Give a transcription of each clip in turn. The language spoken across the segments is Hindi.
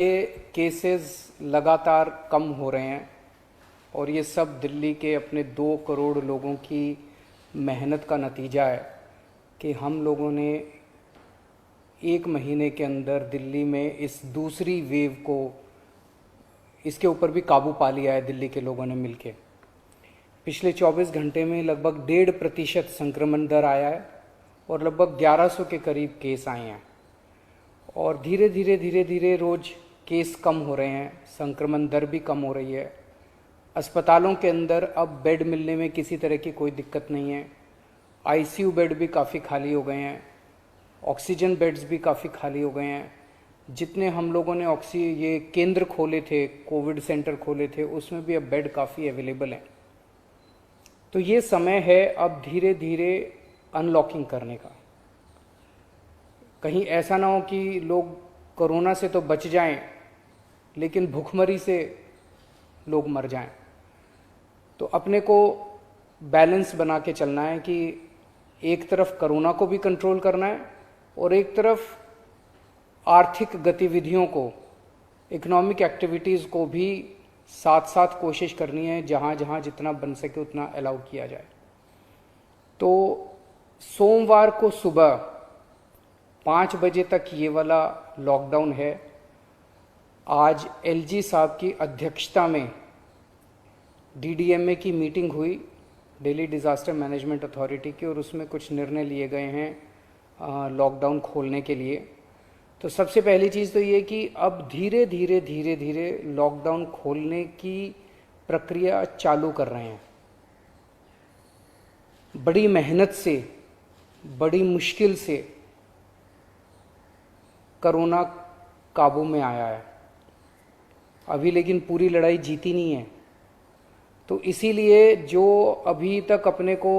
ये केसेस लगातार कम हो रहे हैं और ये सब दिल्ली के अपने 2 करोड़ लोगों की मेहनत का नतीजा है कि हम लोगों ने 1 महीने के अंदर दिल्ली में इस दूसरी वेव को इसके ऊपर भी काबू पा लिया है। दिल्ली के लोगों ने मिलके पिछले 24 घंटे में लगभग 1.5% संक्रमण दर आया है और लगभग 1100 के करीब केस आए हैं और धीरे धीरे रोज केस कम हो रहे हैं, संक्रमण दर भी कम हो रही है। अस्पतालों के अंदर अब बेड मिलने में किसी तरह की कोई दिक्कत नहीं है। आईसीयू बेड भी काफ़ी खाली हो गए हैं, ऑक्सीजन बेड्स भी काफ़ी खाली हो गए हैं। जितने हम लोगों ने ये केंद्र खोले थे, कोविड सेंटर खोले थे, उसमें भी अब बेड काफ़ी अवेलेबल हैं। तो ये समय है अब धीरे धीरे अनलॉकिंग करने का। कहीं ऐसा ना हो कि लोग कोरोना से तो बच जाएं लेकिन भूखमरी से लोग मर जाएं। तो अपने को बैलेंस बना के चलना है कि एक तरफ कोरोना को भी कंट्रोल करना है और एक तरफ आर्थिक गतिविधियों को, इकोनॉमिक एक्टिविटीज़ को भी साथ साथ कोशिश करनी है, जहाँ जहाँ जितना बन सके उतना अलाउ किया जाए। तो सोमवार को सुबह 5 बजे तक ये वाला लॉकडाउन है। आज एलजी साहब की अध्यक्षता में डीडीएमए की मीटिंग हुई, दिल्ली डिज़ास्टर मैनेजमेंट अथॉरिटी की, और उसमें कुछ निर्णय लिए गए हैं लॉकडाउन खोलने के लिए। तो सबसे पहली चीज़ तो ये कि अब धीरे धीरे लॉकडाउन खोलने की प्रक्रिया चालू कर रहे हैं। बड़ी मेहनत से, बड़ी मुश्किल से कोरोना काबू में आया है अभी, लेकिन पूरी लड़ाई जीती नहीं है। तो इसीलिए जो अभी तक अपने को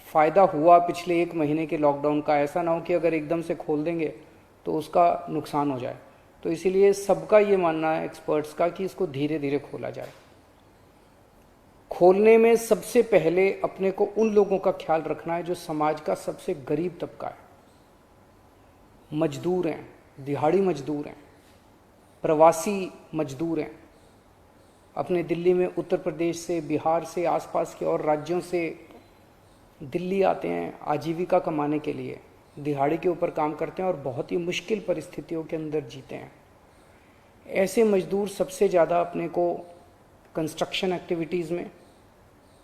फ़ायदा हुआ पिछले 1 महीने के लॉकडाउन का, ऐसा ना हो कि अगर एकदम से खोल देंगे तो उसका नुकसान हो जाए। तो इसीलिए सबका ये मानना है, एक्सपर्ट्स का, कि इसको धीरे धीरे खोला जाए। खोलने में सबसे पहले अपने को उन लोगों का ख्याल रखना है जो समाज का सबसे गरीब तबका है। मजदूर हैं, दिहाड़ी मजदूर हैं, प्रवासी मजदूर हैं। अपने दिल्ली में उत्तर प्रदेश से, बिहार से, आसपास के और राज्यों से दिल्ली आते हैं आजीविका कमाने के लिए, दिहाड़ी के ऊपर काम करते हैं और बहुत ही मुश्किल परिस्थितियों के अंदर जीते हैं। ऐसे मजदूर सबसे ज़्यादा अपने को कंस्ट्रक्शन एक्टिविटीज़ में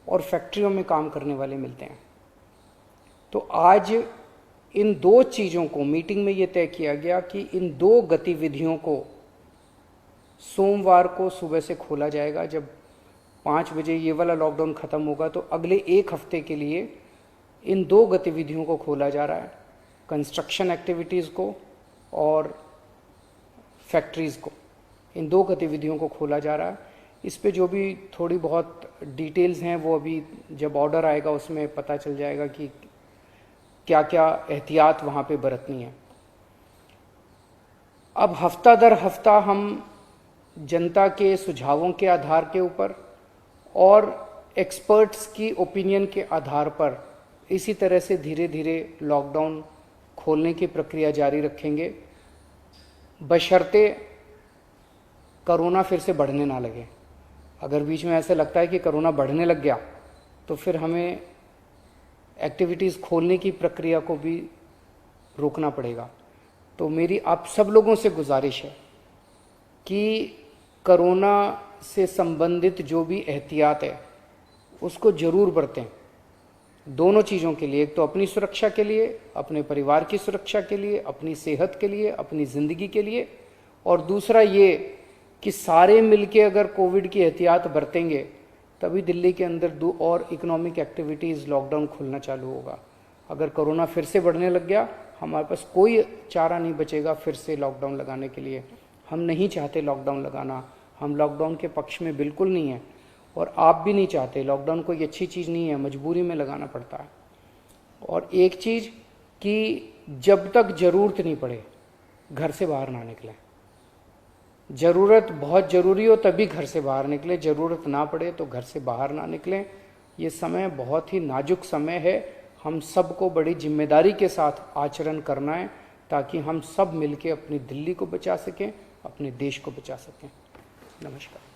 और फैक्ट्रियों में काम करने वाले मिलते हैं। तो आज इन 2 चीज़ों को मीटिंग में ये तय किया गया कि इन 2 गतिविधियों को सोमवार को सुबह से खोला जाएगा। जब 5 बजे ये वाला लॉकडाउन ख़त्म होगा तो अगले 1 हफ्ते के लिए इन 2 गतिविधियों को खोला जा रहा है, कंस्ट्रक्शन एक्टिविटीज़ को और फैक्ट्रीज़ को। इन 2 गतिविधियों को खोला जा रहा है। इस पे जो भी थोड़ी बहुत डिटेल्स हैं वो अभी जब ऑर्डर आएगा उसमें पता चल जाएगा कि क्या क्या एहतियात वहाँ पे बरतनी है। अब हफ्ता दर हफ्ता हम जनता के सुझावों के आधार के ऊपर और एक्सपर्ट्स की ओपिनियन के आधार पर इसी तरह से धीरे धीरे लॉकडाउन खोलने की प्रक्रिया जारी रखेंगे, बशर्ते कोरोना फिर से बढ़ने ना लगे। अगर बीच में ऐसे लगता है कि कोरोना बढ़ने लग गया तो फिर हमें एक्टिविटीज़ खोलने की प्रक्रिया को भी रोकना पड़ेगा। तो मेरी आप सब लोगों से गुजारिश है कि कोरोना से संबंधित जो भी एहतियात है उसको ज़रूर बरतें, दोनों चीज़ों के लिए। एक तो अपनी सुरक्षा के लिए, अपने परिवार की सुरक्षा के लिए, अपनी सेहत के लिए, अपनी ज़िंदगी के लिए, और दूसरा ये कि सारे मिलके अगर कोविड की एहतियात बरतेंगे तभी दिल्ली के अंदर 2 और इकोनॉमिक एक्टिविटीज़ लॉकडाउन खुलना चालू होगा। अगर कोरोना फिर से बढ़ने लग गया, हमारे पास कोई चारा नहीं बचेगा फिर से लॉकडाउन लगाने के लिए। हम नहीं चाहते लॉकडाउन लगाना, हम लॉकडाउन के पक्ष में बिल्कुल नहीं है और आप भी नहीं चाहते। लॉकडाउन कोई अच्छी चीज़ नहीं है, मजबूरी में लगाना पड़ता है। और एक चीज़ कि जब तक ज़रूरत नहीं पड़े घर से बाहर ना निकलें। ज़रूरत बहुत ज़रूरी हो तभी घर से बाहर निकलें, ज़रूरत ना पड़े तो घर से बाहर ना निकलें। ये समय बहुत ही नाजुक समय है, हम सबको बड़ी जिम्मेदारी के साथ आचरण करना है ताकि हम सब मिलके अपनी दिल्ली को बचा सकें, अपने देश को बचा सकें। नमस्कार।